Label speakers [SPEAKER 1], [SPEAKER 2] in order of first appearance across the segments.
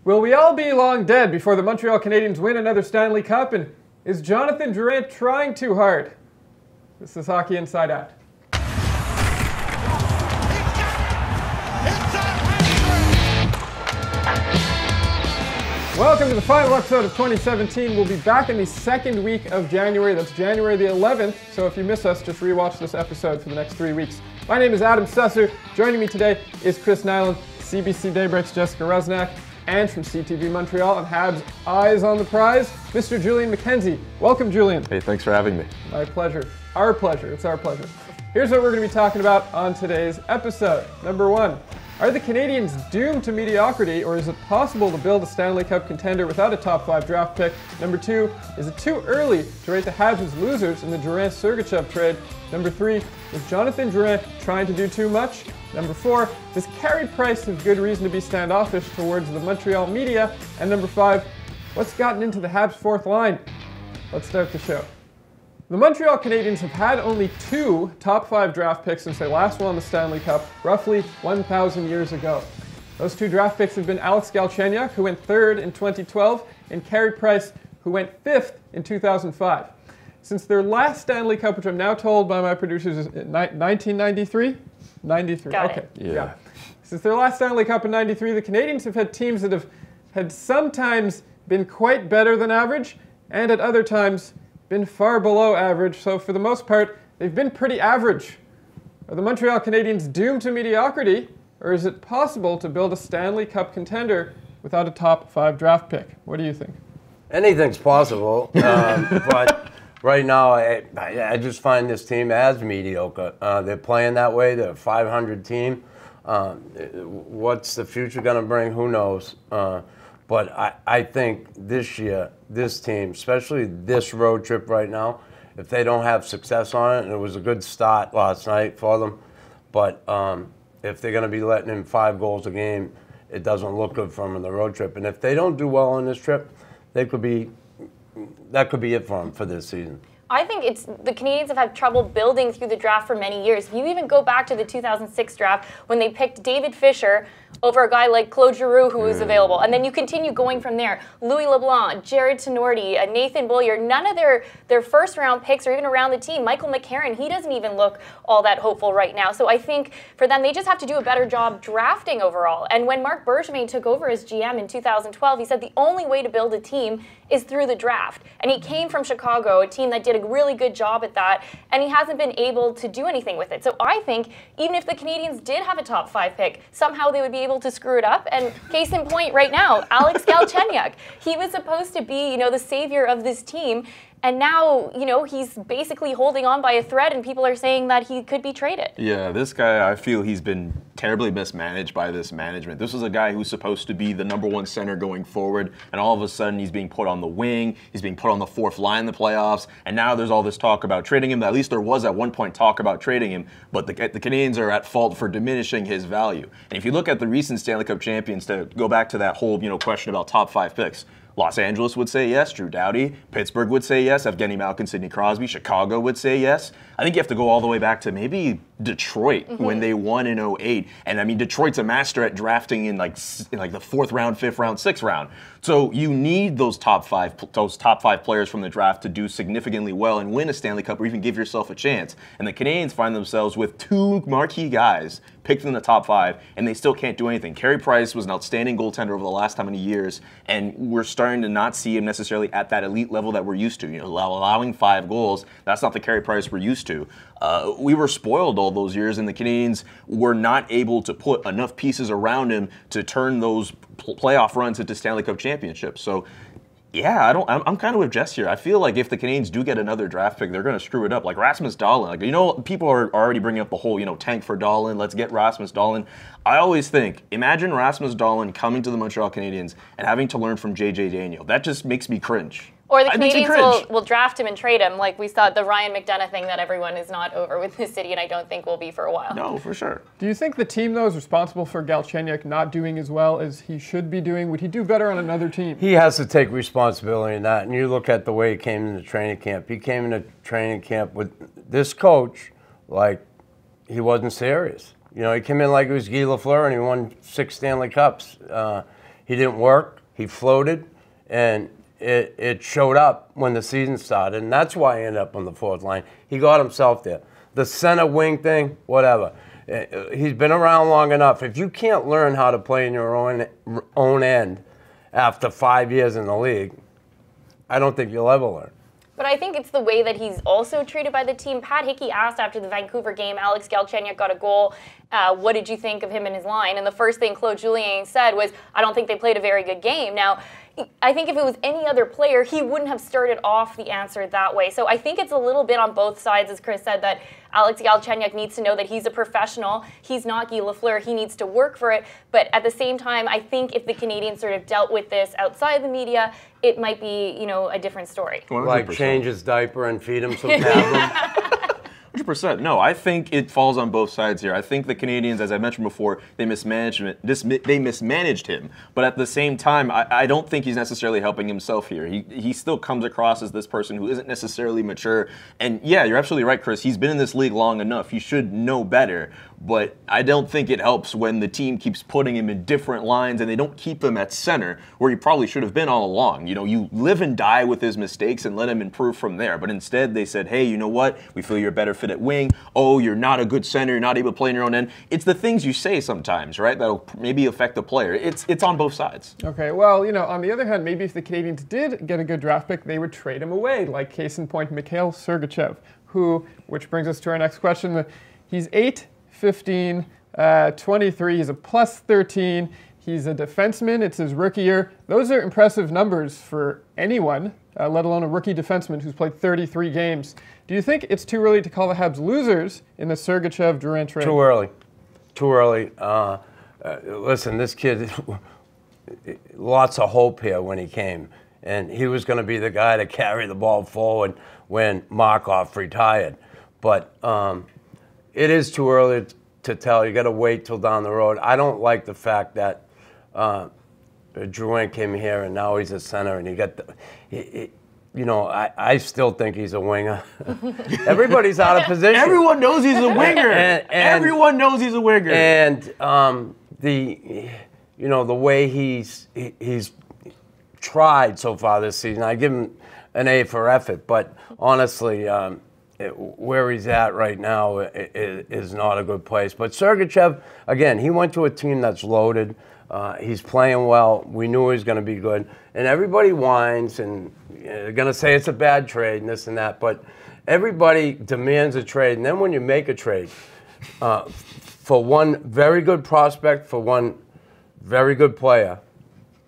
[SPEAKER 1] Will we all be long dead before the Montreal Canadiens win another Stanley Cup? And is Jonathan Drouin trying too hard? This is Hockey Inside Out. Welcome to the final episode of 2017. We'll be back in the second week of January. That's January the 11th. So if you miss us, just rewatch this episode for the next 3 weeks. My name is Adam Susser. Joining me today is Chris Nilan, CBC Daybreak's Jessica Rusnak, and from CTV Montreal and Habs Eyes on the prize, Mr. Julian McKenzie. Welcome, Julian.
[SPEAKER 2] Hey, thanks for having me.
[SPEAKER 1] My pleasure. Our pleasure. It's our pleasure. Here's what we're going to be talking about on today's episode. Number one, are the Canadiens doomed to mediocrity, or is it possible to build a Stanley Cup contender without a top 5 draft pick? Number 2, is it too early to rate the Habs as losers in the Drouin-Sergachev trade? Number 3, is Jonathan Drouin trying to do too much? Number 4, does Carey Price have good reason to be standoffish towards the Montreal media? And number 5, what's gotten into the Habs' fourth line? Let's start the show. The Montreal Canadiens have had only 2 top 5 draft picks since they last won the Stanley Cup, roughly 1,000 years ago. Those 2 draft picks have been Alex Galchenyuk, who went 3rd in 2012, and Carey Price, who went 5th in 2005. Since their last Stanley Cup, which I'm now told by my producers is 1993? 93,
[SPEAKER 3] Got
[SPEAKER 1] okay.
[SPEAKER 3] it.
[SPEAKER 2] Yeah.
[SPEAKER 1] Since their last Stanley Cup in 93, the Canadiens have had teams that have had sometimes been quite better than average, and at other times been far below average, so for the most part, they've been pretty average. Are the Montreal Canadiens doomed to mediocrity, or is it possible to build a Stanley Cup contender without a top 5 draft pick? What do you think?
[SPEAKER 4] Anything's possible, but right now I just find this team as mediocre. They're playing that way. They're a 500 team. What's the future going to bring? Who knows? But I think this year, this team, especially this road trip right now, if they don't have success on it, and it was a good start last night for them, but if they're going to be letting in 5 goals a game, it doesn't look good for them in the road trip. And if they don't do well on this trip, that could be it for them for this season.
[SPEAKER 3] I think the Canadiens have had trouble building through the draft for many years. If you even go back to the 2006 draft when they picked David Fisher over a guy like Claude Giroux who was available, and then you continue going from there. Louis LeBlanc, Jared Tenorti, Nathan Beaulieu, none of their first round picks are even around the team. Michael McCarron, he doesn't even look all that hopeful right now. So I think for them, they just have to do a better job drafting overall. And when Marc Bergevin took over as GM in 2012, he said the only way to build a team is through the draft. And he came from Chicago, a team that did a really good job at that, and he hasn't been able to do anything with it. So I think even if the Canadiens did have a top 5 pick, somehow they would be able to screw it up. And case in point right now, Alex Galchenyuk. He was supposed to be, the savior of this team. And now, he's basically holding on by a thread, and people are saying that he could be traded.
[SPEAKER 2] Yeah, this guy, I feel he's been terribly mismanaged by this management. This was a guy who's supposed to be the #1 center going forward, and all of a sudden he's being put on the wing, he's being put on the 4th line in the playoffs, and now there's all this talk about trading him. At least there was at one point talk about trading him, but the Canadiens are at fault for diminishing his value. And if you look at the recent Stanley Cup champions, to go back to that whole question about top 5 picks, Los Angeles would say yes, Drew Doughty. Pittsburgh would say yes, Evgeny Malkin, Sidney Crosby. Chicago would say yes. I think you have to go all the way back to maybe Detroit when they won in 2008. And I mean, Detroit's a master at drafting in like the 4th round, 5th round, 6th round. So you need those top 5 players from the draft to do significantly well and win a Stanley Cup or even give yourself a chance. And the Canadiens find themselves with 2 marquee guys picked in the top 5, and they still can't do anything. Carey Price was an outstanding goaltender over the last how many years, and we're starting to not see him necessarily at that elite level that we're used to. Allowing 5 goals, that's not the Carey Price we're used to. We were spoiled all those years, and the Canadiens were not able to put enough pieces around him to turn those playoff runs into Stanley Cup championships. So, yeah, I'm kind of with Jess here. I feel like if the Canadiens do get another draft pick, they're going to screw it up. Like Rasmus Dahlin. People are already bringing up the whole, tank for Dahlin. Let's get Rasmus Dahlin. I always think, imagine Rasmus Dahlin coming to the Montreal Canadiens and having to learn from J.J. Daniel. That just makes me cringe.
[SPEAKER 3] Or the Canadiens will draft him and trade him, like we saw the Ryan McDonough thing that everyone is not over with this city, and I don't think will be for a while.
[SPEAKER 2] No, for sure.
[SPEAKER 1] Do you think the team, though, is responsible for Galchenyuk not doing as well as he should be doing? Would he do better on another team?
[SPEAKER 4] He has to take responsibility in that. And you look at the way he came into training camp. He came into training camp with this coach like he wasn't serious. He came in like it was Guy Lafleur and he won 6 Stanley Cups. He didn't work. He floated, and it showed up when the season started, and that's why he ended up on the fourth line. He got himself there. The center wing thing, whatever. He's been around long enough. If you can't learn how to play in your own end after 5 years in the league, I don't think you'll ever learn.
[SPEAKER 3] But I think it's the way that he's also treated by the team. Pat Hickey asked after the Vancouver game, Alex Galchenyuk got a goal. What did you think of him and his line? And the first thing Claude Julien said was, I don't think they played a very good game. Now, I think if it was any other player, he wouldn't have started off the answer that way. So I think it's a little bit on both sides, as Chris said, that Alex Galchenyuk needs to know that he's a professional. He's not Guy Lafleur. He needs to work for it. But at the same time, I think if the Canadiens sort of dealt with this outside the media, it might be, a different story.
[SPEAKER 2] 100%.
[SPEAKER 4] Like change his diaper and feed him some Magnum.
[SPEAKER 2] 100%. No, I think it falls on both sides here. I think the Canadiens, as I mentioned before, they mismanaged him. But at the same time, I don't think he's necessarily helping himself here. He still comes across as this person who isn't necessarily mature. And yeah, you're absolutely right, Chris. He's been in this league long enough. He should know better. But I don't think it helps when the team keeps putting him in different lines and they don't keep him at center, where he probably should have been all along. You live and die with his mistakes and let him improve from there. But instead, they said, hey, you know what? We feel you're a better fit at wing. Oh, you're not a good center. You're not able to play in your own end. It's the things you say sometimes, right? That'll maybe affect the player. It's on both sides.
[SPEAKER 1] Okay, well, on the other hand, maybe if the Canadiens did get a good draft pick, they would trade him away, like case in point, Mikhail Sergachev, which brings us to our next question. He's 8'15", 23. He's a plus 13. He's a defenseman. It's his rookie year. Those are impressive numbers for anyone, let alone a rookie defenseman who's played 33 games. Do you think it's too early to call the Habs losers in the Sergachev-Drouin trade?
[SPEAKER 4] Too early. Too early. Listen, this kid, lots of hope here when he came. And he was going to be the guy to carry the ball forward when Markov retired. But it is too early to tell. You got to wait till down the road. I don't like the fact that Drouin came here and now he's a center and I still think he's a winger. Everybody's out of position.
[SPEAKER 2] Everyone knows he's a winger. Everyone knows he's a winger.
[SPEAKER 4] And the way he's tried so far this season, I give him an A for effort. But honestly, where he's at right now is not a good place. But Sergachev, again, he went to a team that's loaded. He's playing well. We knew he was going to be good. And everybody whines and they're going to say it's a bad trade and this and that. But everybody demands a trade. And then when you make a trade for one very good prospect, for one very good player,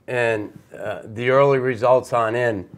[SPEAKER 4] and the early results aren't in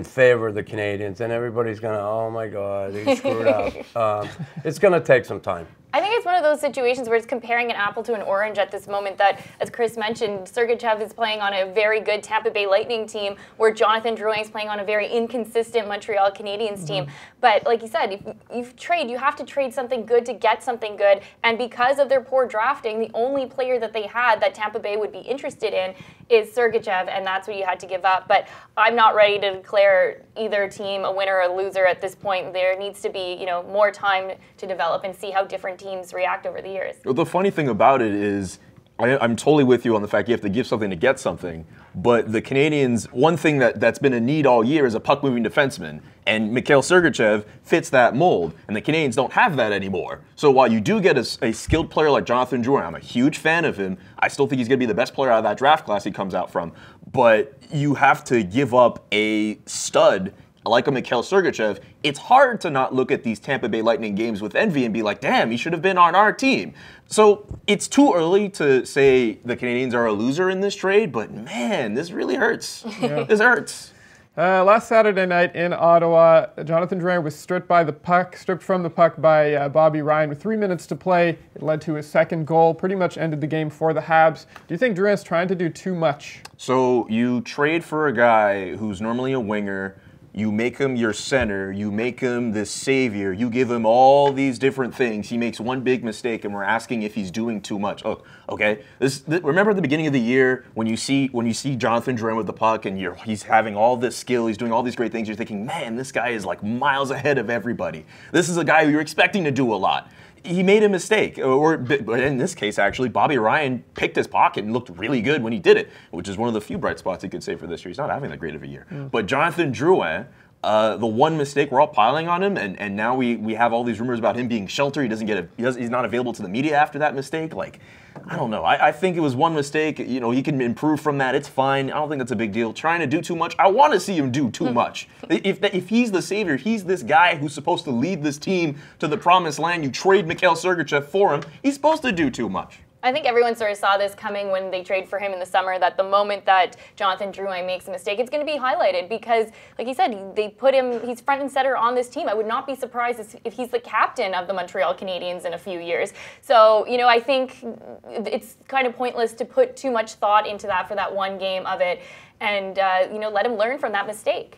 [SPEAKER 4] favor of the Canadiens, and everybody's going to, oh my God, they screwed up. It's going to take some time.
[SPEAKER 3] I think it's one of those situations where it's comparing an apple to an orange at this moment that, as Chris mentioned, Sergachev is playing on a very good Tampa Bay Lightning team where Jonathan Drouin is playing on a very inconsistent Montreal Canadiens team. But like you said, if you have to trade something good to get something good. And because of their poor drafting, the only player that they had that Tampa Bay would be interested in is Sergachev, and that's what you had to give up. But I'm not ready to declare either team a winner or a loser at this point. There needs to be, more time to develop and see how different teams react over the years.
[SPEAKER 2] Well, the funny thing about it is, I'm totally with you on the fact you have to give something to get something. But the Canadiens, one thing that's been a need all year is a puck-moving defenseman. And Mikhail Sergachev fits that mold. And the Canadiens don't have that anymore. So while you do get a skilled player like Jonathan Drouin, I'm a huge fan of him. I still think he's going to be the best player out of that draft class he comes out from. But you have to give up a stud like a Mikhail Sergachev. It's hard to not look at these Tampa Bay Lightning games with envy and be like, damn, he should have been on our team. So it's too early to say the Canadiens are a loser in this trade, but man, this really hurts. Yeah. This hurts.
[SPEAKER 1] Last Saturday night in Ottawa, Jonathan Drouin was stripped from the puck by Bobby Ryan with 3 minutes to play. It led to his second goal, pretty much ended the game for the Habs. Do you think Drouin's trying to do too much? So
[SPEAKER 2] you trade for a guy who's normally a winger. You make him your center, you make him the savior, you give him all these different things. He makes one big mistake and we're asking if he's doing too much. Oh, okay. Remember at the beginning of the year when you see Jonathan Drouin with the puck and he's having all this skill, he's doing all these great things, you're thinking, man, this guy is like miles ahead of everybody. This is a guy who you're expecting to do a lot. he made a mistake, or in this case, actually, Bobby Ryan picked his pocket and looked really good when he did it, which is one of the few bright spots he could say for this year. He's not having that great of a year. But Jonathan Drouin, the one mistake, we're all piling on him, and now we have all these rumors about him being sheltered. He doesn't get he's not available to the media after that mistake. Like, I don't know. I think it was one mistake. You know, he can improve from that. It's fine. I don't think that's a big deal. Trying to do too much. I want to see him do too much. If he's the savior, he's this guy who's supposed to lead this team to the promised land. You trade Mikhail Sergachev for him. He's supposed to do too much.
[SPEAKER 3] I think everyone sort of saw this coming when they traded for him in the summer, that the moment that Jonathan Drouin makes a mistake, it's going to be highlighted because, like he said, they put him, he's front and center on this team. I would not be surprised if he's the captain of the Montreal Canadiens in a few years. So, you know, I think it's kind of pointless to put too much thought into that for that one game of it and, you know, let him learn from that mistake.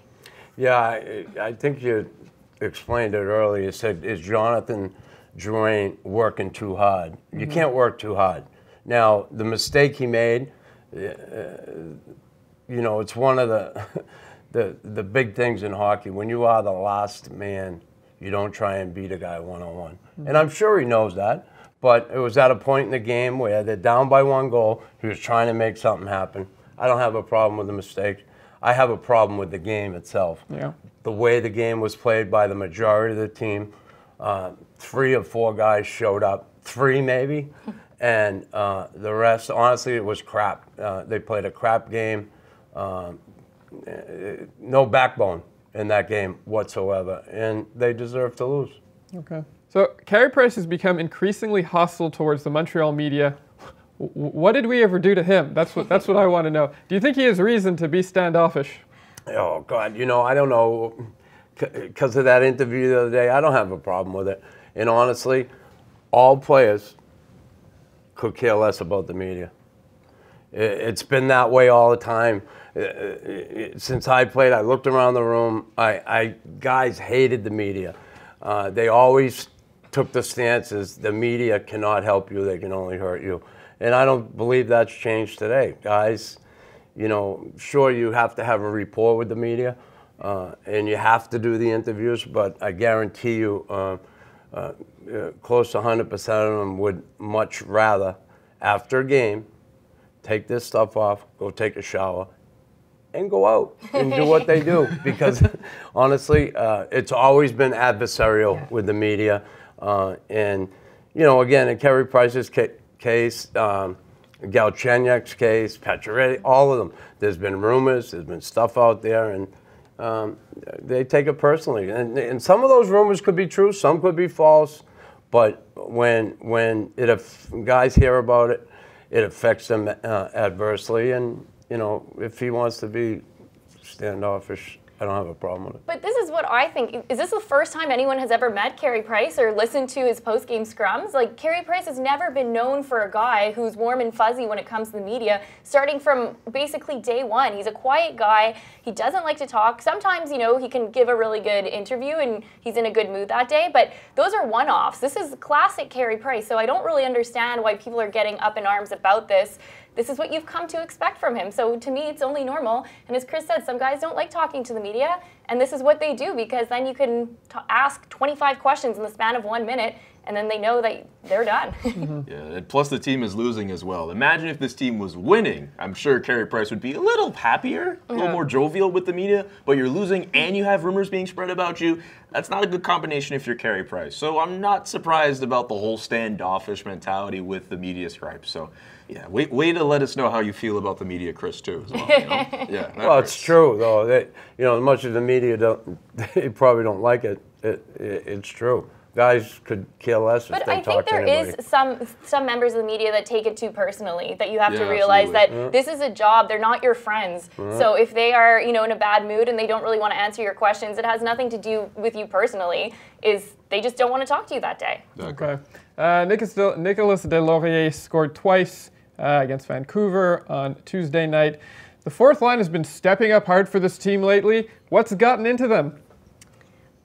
[SPEAKER 4] Yeah, I think you explained it earlier. You said, is Jonathan Drouin working too hard? You can't work too hard. Now, the mistake he made, you know, it's one of the big things in hockey. When you are the last man, you don't try and beat a guy one-on-one. And I'm sure he knows that, but it was at a point in the game where they're down by 1 goal. He was trying to make something happen. I don't have a problem with the mistake. I have a problem with the game itself. Yeah. The way the game was played by the majority of the team. 3 or 4 guys showed up, 3 maybe, and the rest, honestly, it was crap. They played a crap game. No backbone in that game whatsoever, and they deserve to lose.
[SPEAKER 1] Okay. So Carey Price has become increasingly hostile towards the Montreal media. What did we ever do to him? That's what I want to know. Do you think he has reason to be standoffish?
[SPEAKER 4] Oh, God, you know, I don't know. Because of that interview the other day, I don't have a problem with it. And honestly, all players could care less about the media. It's been that way all the time. Since I played, I looked around the room. Guys hated the media. They always took the stances, the media cannot help you, they can only hurt you. And I don't believe that's changed today. Guys, you know, sure, you have to have a rapport with the media. And you have to do the interviews, but I guarantee you close to 100% of them would much rather, after a game, take this stuff off, go take a shower, and go out and do what they do. Because honestly, it's always been adversarial with the media. And, you know, again, in Carey Price's case, Galchenyuk's case, Pacioretty, all of them, there's been rumors, there's been stuff out there, and they take it personally, and some of those rumors could be true, some could be false. But when guys hear about it, it affects them adversely. And you know, if he wants to be standoffish, I don't have a problem with it.
[SPEAKER 3] But this is what I think. Is this the first time anyone has ever met Carey Price or listened to his post-game scrums? Like, Carey Price has never been known for a guy who's warm and fuzzy when it comes to the media, starting from basically day one. He's a quiet guy. He doesn't like to talk. Sometimes, you know, he can give a really good interview and he's in a good mood that day, but those are one-offs. This is classic Carey Price, so I don't really understand why people are getting up in arms about this. This is what you've come to expect from him. So to me, it's only normal. And as Chris said, some guys don't like talking to the media, and this is what they do, because then you can ask 25 questions in the span of 1 minute, and then they know that they're done.
[SPEAKER 2] Yeah, and plus the team is losing as well. Imagine if this team was winning. I'm sure Carey Price would be a little happier, a little more jovial with the media, but you're losing and you have rumors being spread about you. That's not a good combination if you're Carey Price. So I'm not surprised about the whole standoffish mentality with the media stripes. So yeah, way to let us know how you feel about the media, Chris, too, as well. You know? Yeah,
[SPEAKER 4] well, it's true, though. You know, as much as the media they probably don't like it, it's true. Guys could care less if they talk to anybody.
[SPEAKER 3] But I think there is some members of the media that take it too personally, that you have to realize that this is a job, they're not your friends. So if they are, you know, in a bad mood and they don't really want to answer your questions, it has nothing to do with you personally, they just don't want to talk to you that day.
[SPEAKER 1] Okay. Nicolas Deslauriers scored twice against Vancouver on Tuesday night. The fourth line has been stepping up hard for this team lately. What's gotten into them?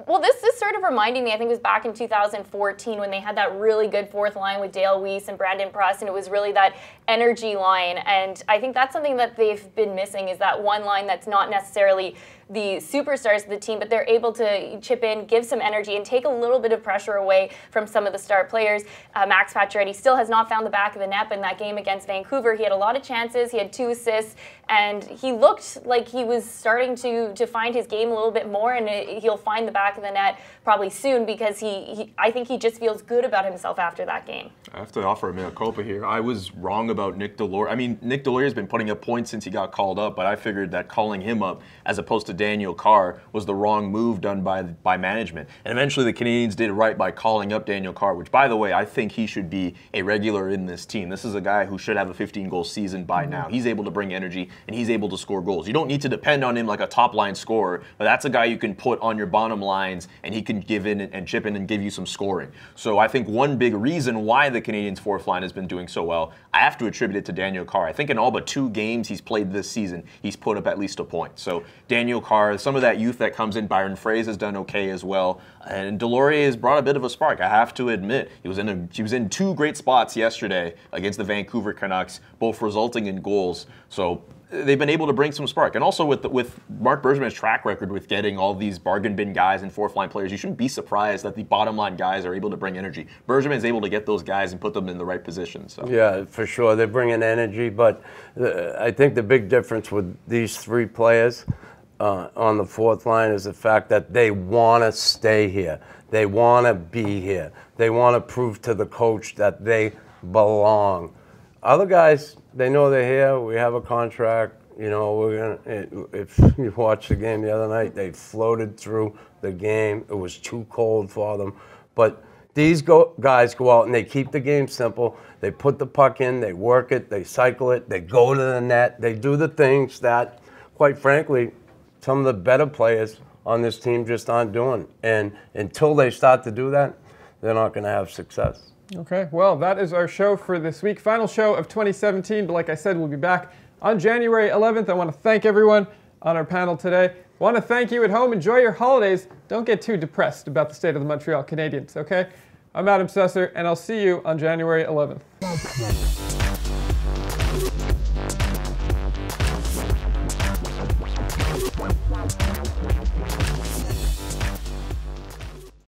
[SPEAKER 3] Well, this is sort of reminding me, I think it was back in 2014 when they had that really good fourth line with Dale Weiss and Brandon Press, and it was really that energy line. And I think that's something that they've been missing, is that one line that's not necessarily the superstars of the team, but they're able to chip in, give some energy, and take a little bit of pressure away from some of the star players. Max Pacioretty still has not found the back of the net in that game against Vancouver. He had a lot of chances. He had 2 assists, and he looked like he was starting to find his game a little bit more, and he'll find the back of the net probably soon, because I think he just feels good about himself after that game.
[SPEAKER 2] I have to offer a mea culpa here. I was wrong about Nick Deslauriers. I mean, Nick Deslauriers has been putting up points since he got called up, but I figured that calling him up as opposed to Daniel Carr was the wrong move done by management. And eventually the Canadiens did right by calling up Daniel Carr, which, by the way, I think he should be a regular in this team. This is a guy who should have a 15-goal season by now. He's able to bring energy, and he's able to score goals. You don't need to depend on him like a top-line scorer, but that's a guy you can put on your bottom lines, and he can give in and chip in and give you some scoring. So I think one big reason why the Canadiens' fourth line has been doing so well, I have to attribute it to Daniel Carr. I think in all but 2 games he's played this season, he's put up at least a point. So Daniel Carr, some of that youth that comes in, Byron Frais has done okay as well, and Deslauriers has brought a bit of a spark. I have to admit, he was in 2 great spots yesterday against the Vancouver Canucks, both resulting in goals. So they've been able to bring some spark. And also with Marc Bergevin's track record with getting all these bargain bin guys and fourth line players, you shouldn't be surprised that the bottom line guys are able to bring energy. Bergevin is able to get those guys and put them in the right position. So.
[SPEAKER 4] Yeah, for sure. They're bringing energy, but I think the big difference with these 3 players on the fourth line is the fact that they want to stay here. They want to be here. They want to prove to the coach that they belong. Other guys, they know they're here. We have a contract. You know, we're gonna. If you watched the game the other night, they floated through the game. It was too cold for them. But these guys go out and they keep the game simple. They put the puck in. They work it. They cycle it. They go to the net. They do the things that, quite frankly, some of the better players on this team just aren't doing. And until they start to do that, they're not going to have success.
[SPEAKER 1] Okay, well, that is our show for this week. Final show of 2017, but like I said, we'll be back on January 11th. I want to thank everyone on our panel today. I want to thank you at home. Enjoy your holidays. Don't get too depressed about the state of the Montreal Canadiens, okay? I'm Adam Susser, and I'll see you on January 11th.